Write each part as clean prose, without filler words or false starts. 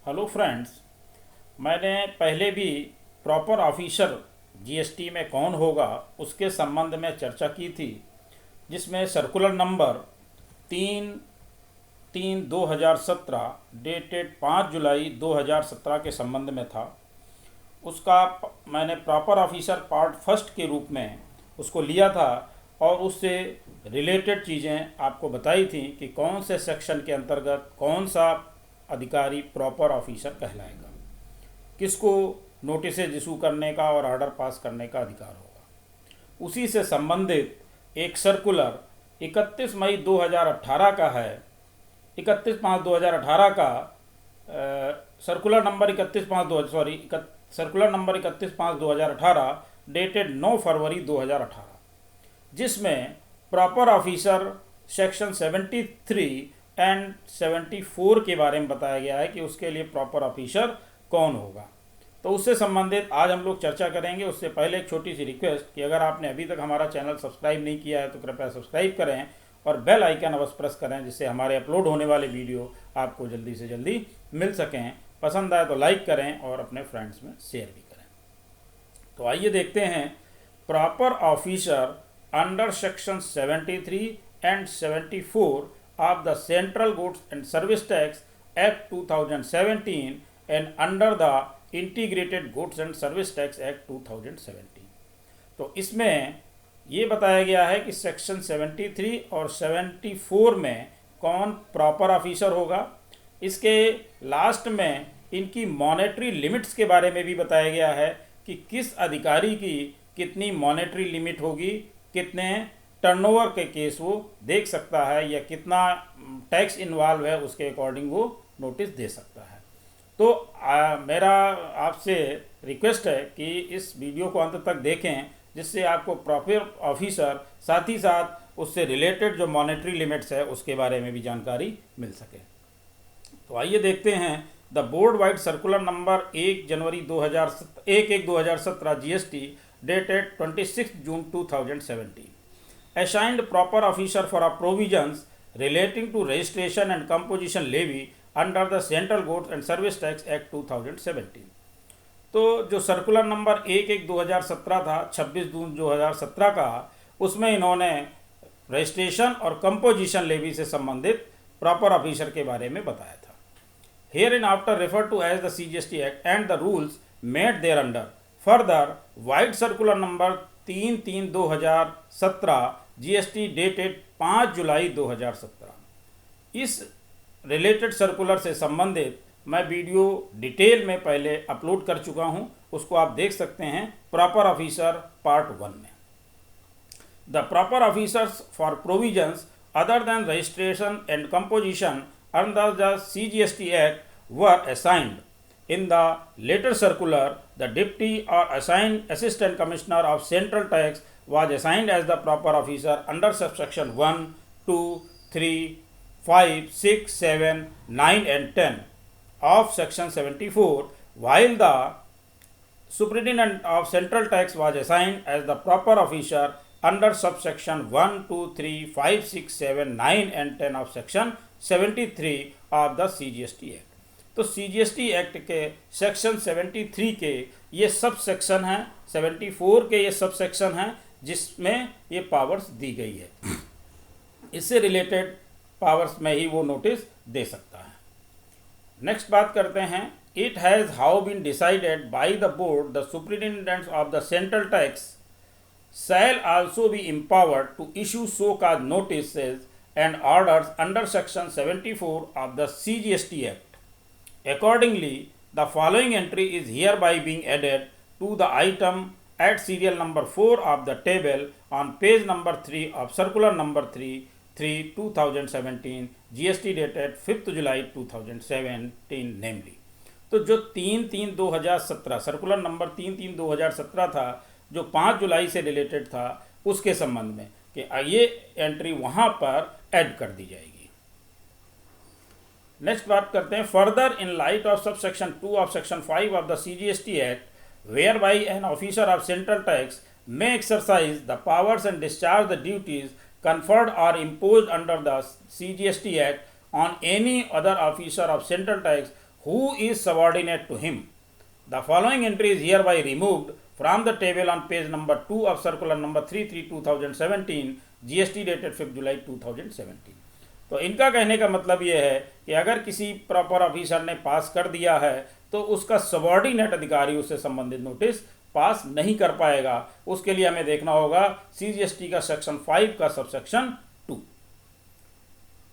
Hello friends. मैंने पहले भी प्रॉपर ऑफिसर जीएसटी में कौन होगा उसके संबंध में चर्चा की थी, जिसमें सर्कुलर नंबर 3/3/2017 डेटेड 5 जुलाई 2017 के संबंध में था। उसका मैंने प्रॉपर ऑफिसर पार्ट फर्स्ट के रूप में उसको लिया था और उससे रिलेटेड चीज़ें आपको बताई थी कि कौन से सेक्शन के अंतर्गत कौन सा अधिकारी प्रॉपर ऑफिसर कहलाएगा, किसको नोटिस इशू करने का और ऑर्डर पास करने का अधिकार होगा। उसी से संबंधित एक सर्कुलर 31 मई 2018 का है। 31/5/2018 का सर्कुलर नंबर 31/5/2018 डेटेड 9 फरवरी 2018, जिसमें प्रॉपर ऑफिसर सेक्शन 73 एंड 74 के बारे में बताया गया है कि उसके लिए प्रॉपर ऑफिसर कौन होगा। तो उससे संबंधित आज हम लोग चर्चा करेंगे। उससे पहले एक छोटी सी रिक्वेस्ट कि अगर आपने अभी तक हमारा चैनल सब्सक्राइब नहीं किया है तो कृपया सब्सक्राइब करें और बेल आइकन अवश्य प्रेस करें, जिससे हमारे अपलोड होने वाले वीडियो आपको जल्दी से जल्दी मिल सकें। पसंद आए तो लाइक करें और अपने फ्रेंड्स में शेयर भी करें। तो आइए देखते हैं proper officer under section 73 and 74 of the Central Goods and Service Tax Act 2017 and under the Integrated Goods and Service Tax Act 2017। तो इसमें ये बताया गया है कि सेक्शन 73 और 74 में कौन प्रॉपर ऑफिसर होगा। इसके लास्ट में इनकी मॉनेटरी लिमिट्स के बारे में भी बताया गया है कि किस अधिकारी की कितनी मॉनेटरी लिमिट होगी, कितने टर्नओवर के केस वो देख सकता है या कितना टैक्स इन्वॉल्व है, उसके अकॉर्डिंग वो नोटिस दे सकता है। तो मेरा आपसे रिक्वेस्ट है कि इस वीडियो को अंत तक देखें, जिससे आपको प्रॉपर ऑफिसर साथ ही साथ उससे रिलेटेड जो मॉनेटरी लिमिट्स है उसके बारे में भी जानकारी मिल सके। तो आइए देखते हैं the board wide circular number 1/1/2017 GST dated 26 June 2017 assigned proper officer for a provisions relating to registration and composition levy under the Central Goods and Service Tax Act 2017। तो जो सर्कुलर नंबर 1/1/2017 था 26 जून 2017 का, उसमें इन्होंने रजिस्ट्रेशन और composition levy से संबंधित proper officer के बारे में बताया था। Hereinafter refer to as the CGST act and the rules made thereunder. Further vide circular number 3/3/2017 GST dated 5 July 2017। इस रिलेटेड सर्कुलर से संबंधित मैं वीडियो डिटेल में पहले अपलोड कर चुका हूं, उसको आप देख सकते हैं प्रॉपर ऑफिसर पार्ट 1 में। The proper officers for provisions other than registration and composition under the CGST act were assigned in the later circular. The deputy or assigned assistant commissioner of central tax was assigned as the proper officer under subsection 1, 2, 3, 5, 6, 7, 9 and 10 of section 74, while the superintendent of central tax was assigned as the proper officer under subsection 1, 2, 3, 5, 6, 7, 9 and 10 of section 73 of the CGST Act। तो CGST act के section 73 के ये sub section हैं, 74 के ये sub section हैं, जिसमें ये पावर्स दी गई है। इससे रिलेटेड पावर्स में ही वो नोटिस दे सकता है। नेक्स्ट बात करते हैं। It has how been decided by the board the superintendents of the central tax shall also be empowered to issue so called notices and orders under section 74 of the CGST Act। Accordingly, the following entry is hereby being added to the item at serial number 4 of the table on page number 3 of circular number 3/2017 GST dated 5th July 2017 namely। तो जो 3/3/2017 circular number 3/3/2017 था, जो 5 जुलाई से related था, उसके संबंध में कि ये एंट्री वहाँ पर ऐड कर दी जाएगी। नेक्स्ट बात करते हैं। Further in light of sub section 2 of section 5 of the CGST act where by an officer of central tax may exercise the powers and discharge the duties conferred or imposed under the CGST Act on any other officer of central tax who is subordinate to him. The following entry is hereby removed from the table on page number 2 of circular number 33/2017 GST dated 5 July 2017. तो इनका कहने का मतलब ये है कि अगर किसी प्रॉपर ऑफिसर ने पास कर दिया है तो उसका सबॉर्डिनेट अधिकारी उससे संबंधित नोटिस पास नहीं कर पाएगा। उसके लिए हमें देखना होगा CGST का सेक्शन 5 का सबसेक्शन 2।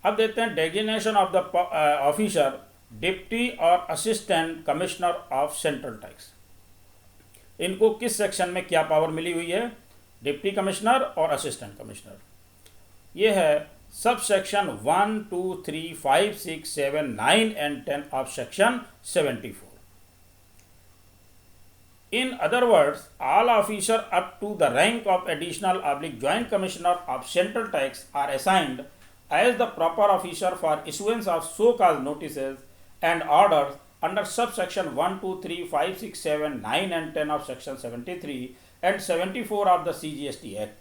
अब देखते हैं designation of the officer deputy और assistant commissioner of central tax. इनको किस सेक्शन में क्या पावर मिली हुई है? डिप्टी कमिश्नर और असिस्टेंट कमिश्नर। ये है sub section 1, 2, 3, 5, 6, 7, 9 and 10 of section 74. In other words, all officers up to the rank of additional/joint commissioner of central tax are assigned as the proper officer for issuance of so-called notices and orders under subsection 1, 2, 3, 5, 6, 7, 9 and 10 of section 73 and 74 of the CGST Act.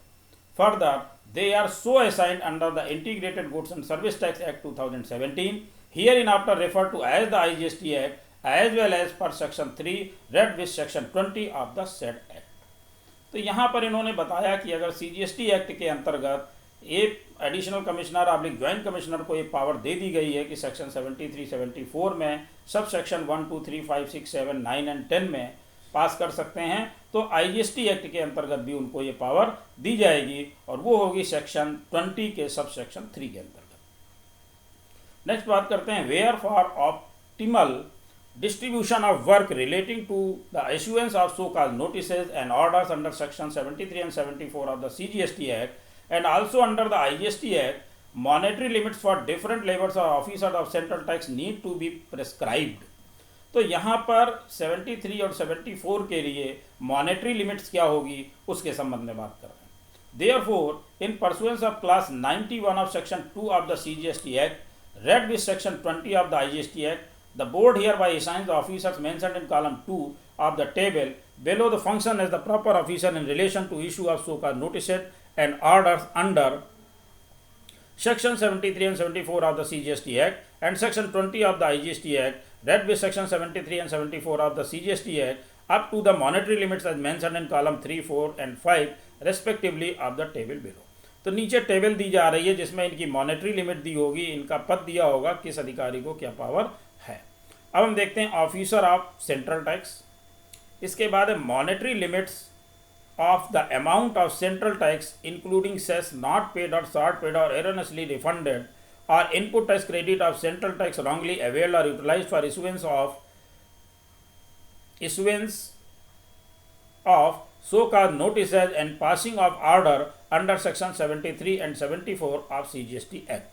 Further, they are so assigned under the Integrated Goods and Service Tax Act 2017, hereinafter referred to as the IGST Act, as well as per section 3 read with section 20 of the said act. तो यहाँ पर इन्होंने बताया कि अगर CGST act के अंतर्गत एक additional commissioner oblique joint commissioner को एक पावर दे दी गई है कि सेक्शन 73, 74 में सब सेक्शन 1, 2, 3, 5, 6, 7, 9 एंड 10 में पास कर सकते हैं, तो IGST एक्ट के अंतर्गत भी उनको ये पावर दी जाएगी और वो होगी सेक्शन 20 के सब सेक्शन 3 के अंतर्गत। नेक्स्ट बात करते हैं where for optimal distribution of work relating to the issuance of so-called notices and orders under section 73 and 74 of the CGST Act and also under the IGST Act, monetary limits for different levels of officers of central tax need to be prescribed. तो यहाँ पर 73 और 74 के लिए monetary limits क्या होगी उसके संबंध में बात कर रहे हैं। Therefore, in pursuance of clause 91 of section 2 of the CGST Act, read with section 20 of the IGST Act, the board hereby assigns the officers mentioned in column 2 of the table below the function as the proper officer in relation to issue of so-called notices and orders under section 73 and 74 of the CGST Act and section 20 of the IGST Act, read with section 73 and 74 of the CGST Act up to the monetary limits as mentioned in column 3, 4 and 5 respectively of the table below. तो नीचे table दी जा रही है जिसमें इनकी monetary limit दी होगी, इनका पद दिया होगा, किस अधिकारी को क्या पावर है। अब हम देखते हैं ऑफिसर ऑफ सेंट्रल टैक्स। इसके बाद है monetary limits of the amount of central tax including cess not paid और शॉर्ट पेड और एरनसली रिफंडेड और input tax credit of central tax wrongly availed और utilised for issuance of so-called notices and passing of order under section 73 and 74 of CGST Act.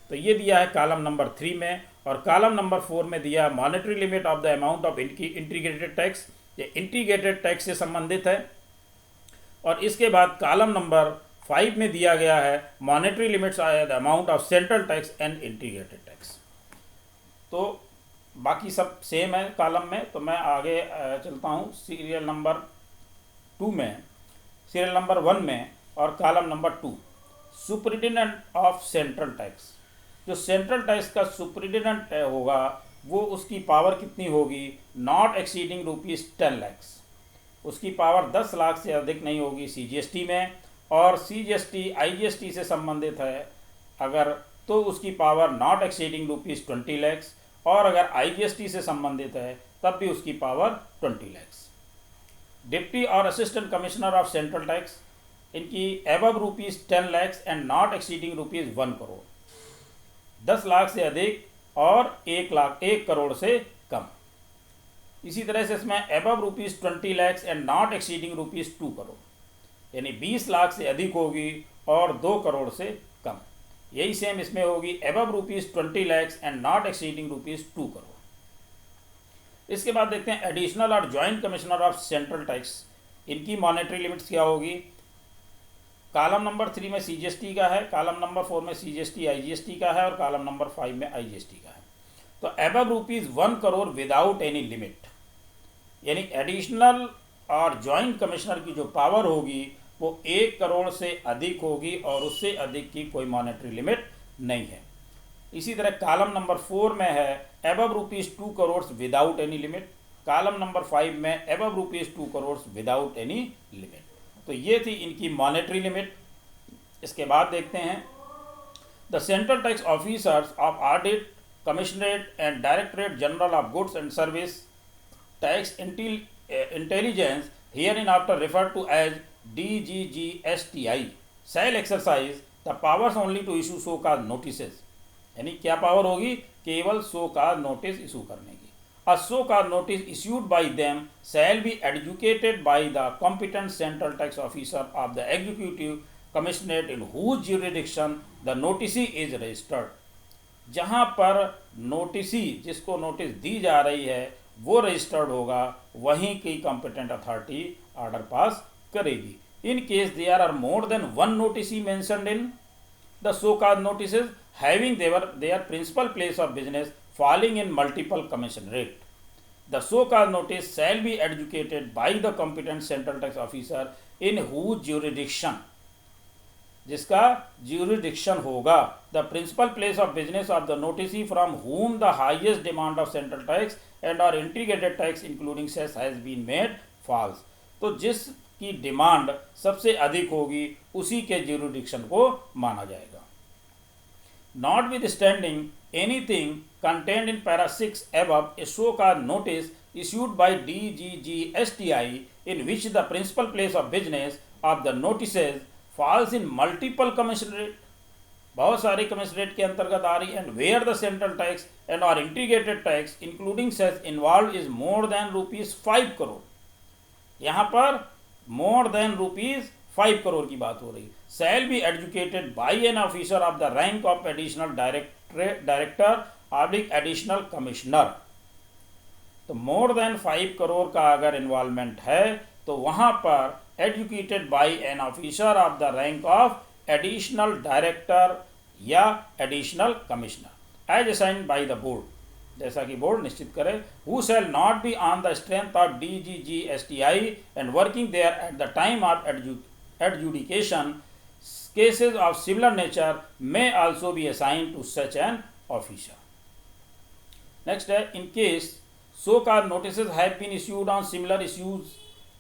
तो ये दिया है column number 3 में, और कॉलम नंबर 4 में दिया है monetary limit of the amount of integrated tax. ये इंटीग्रेटेड टैक्स से संबंधित है। और इसके बाद कॉलम नंबर 5 में दिया गया है monetary limits the amount of central tax and integrated tax. तो बाकी सब सेम है कॉलम में। तो मैं आगे चलता हूँ सीरियल नंबर 2 में, सीरियल नंबर 1 में और column number 2 superintendent of central tax. जो सेंट्रल टैक्स का सुपरिटेंडेंट होगा वो उसकी पावर कितनी होगी? Not exceeding ₹10 lakh. उसकी पावर 10 लाख से अधिक नहीं होगी CGST में, और CGST IGST से संबंधित है अगर तो उसकी पावर नॉट एक्सीडिंग ₹20 लाख, और अगर IGST से संबंधित है तब भी उसकी पावर 20 लाख। डिप्टी और assistant commissioner of central tax, इनकी above ₹10 lakh and not exceeding ₹1 crore, 10 lakh से अधिक और 1 करोड़ से कम। इसी तरह से इसमें above ₹20 lakh and not exceeding ₹2 crore, यानी 20 लाख से अधिक होगी और 2 करोड़ से कम। यही सेम इसमें होगी above ₹20 lakh and not exceeding ₹2 crore. इसके बाद देखते हैं एडिशनल और joint commissioner of central tax, इनकी मॉनेटरी लिमिट्स क्या होगी? कॉलम नंबर 3 में CGST का है, कॉलम नंबर 4 में CGST IGST का है और कॉलम नंबर 5 में IGST का है। तो above ₹1 crore without any limit, यानी एडिशनल और ज्वाइंट कमिश्नर की जो पावर होगी वो 1 करोड़ से अधिक होगी और उससे अधिक की कोई मॉनेटरी लिमिट नहीं है। इसी तरह कॉलम नंबर 4 में है above ₹2 crore without any limit, column number 5 में above ₹2 crore without any limit. तो ये थी इनकी मॉनेटरी लिमिट। इसके बाद देखते हैं the central tax officers of audit, commissionerate and directorate general of goods and service tax intelligence hereinafter referred to as DGGSTI shall exercise the powers only to issue so called notices। यानी क्या power होगी? केवल show cause notice issue करने की। A so called notice issued by them shall be adjudicated by the competent central tax officer of the executive commissionerate in whose jurisdiction the notice is registered। जहाँ पर नोटिसी, जिसको notice दी जा रही है, वो registered होगा, वहीं की कॉम्पिटेंट अथॉरिटी ऑर्डर पास करेगी। In case there are more than one notice mentioned in the so called notices having their principal place of business falling in multiple commissionerate, the so called notice shall be adjudicated by the competent central tax officer in whose jurisdiction, जिसका jurisdiction होगा, the principal place of business of the noticee from whom the highest demand of central tax and or integrated tax including cess has been made false। तो जिसकी demand सबसे अधिक होगी उसी के jurisdiction को माना जाएगा। Notwithstanding anything contained in para 6 above, a so called notice issued by DGGSTI in which the principal place of business of the notices falls in multiple commissionerate, बहुत सारी कमिश्नरेट के अंतर्गत आ रही, and where the central tax and और integrated tax including cess involve is more than ₹5 crore. यहाँ पर मोर than ₹5 crore की बात हो रही। Shall be adjudicated by an officer of the rank of additional director oblique additional commissioner. तो मोर देन 5 करोड़ का अगर इन्वॉल्वमेंट है तो वहाँ पर adjudicated by an officer of the rank of additional director या additional commissioner as assigned by the board, जैसा कि बोर्ड निश्चित करे, who shall not be on the strength of DGGSTI and working there at the time of adjudication, cases of similar nature may also be assigned to such an officer. Next है, in case so called notices have been issued on similar issues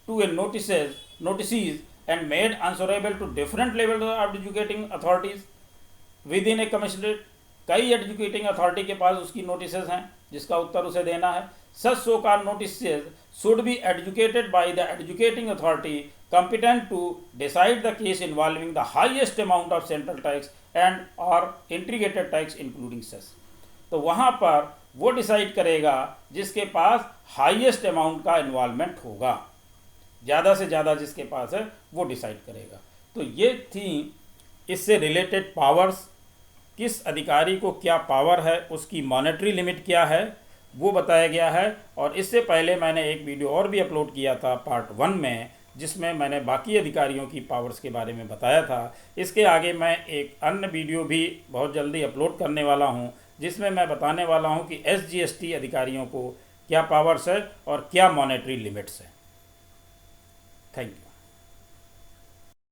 to a notices and made answerable to different levels of adjudicating authorities within a commissionerate। कई adjudicating authority के पास उसकी notices हैं जिसका उत्तर उसे देना है। Such so called notices should be adjudicated by the adjudicating authority competent to decide the case involving the highest amount of central tax and or integrated tax including cess। तो वहाँ पर वो डिसाइड करेगा जिसके पास हाईएस्ट अमाउंट का involvement होगा, ज़्यादा से ज़्यादा जिसके पास है वो डिसाइड करेगा। तो ये थी इससे रिलेटेड पावर्स, किस अधिकारी को क्या पावर है, उसकी मॉनेटरी लिमिट क्या है वो बताया गया है। और इससे पहले मैंने एक वीडियो और भी अपलोड किया था पार्ट 1 में, जिसमें मैंने बाकी अधिकारियों की पावर्स के बारे में बताया था। इसके आगे मैं एक अन्य वीडियो भी बहुत जल्दी अपलोड करने वाला हूँ जिसमें मैं बताने वाला हूं कि SGST अधिकारियों को क्या पावर्स है और क्या मॉनेटरी लिमिट्स है। Thank you.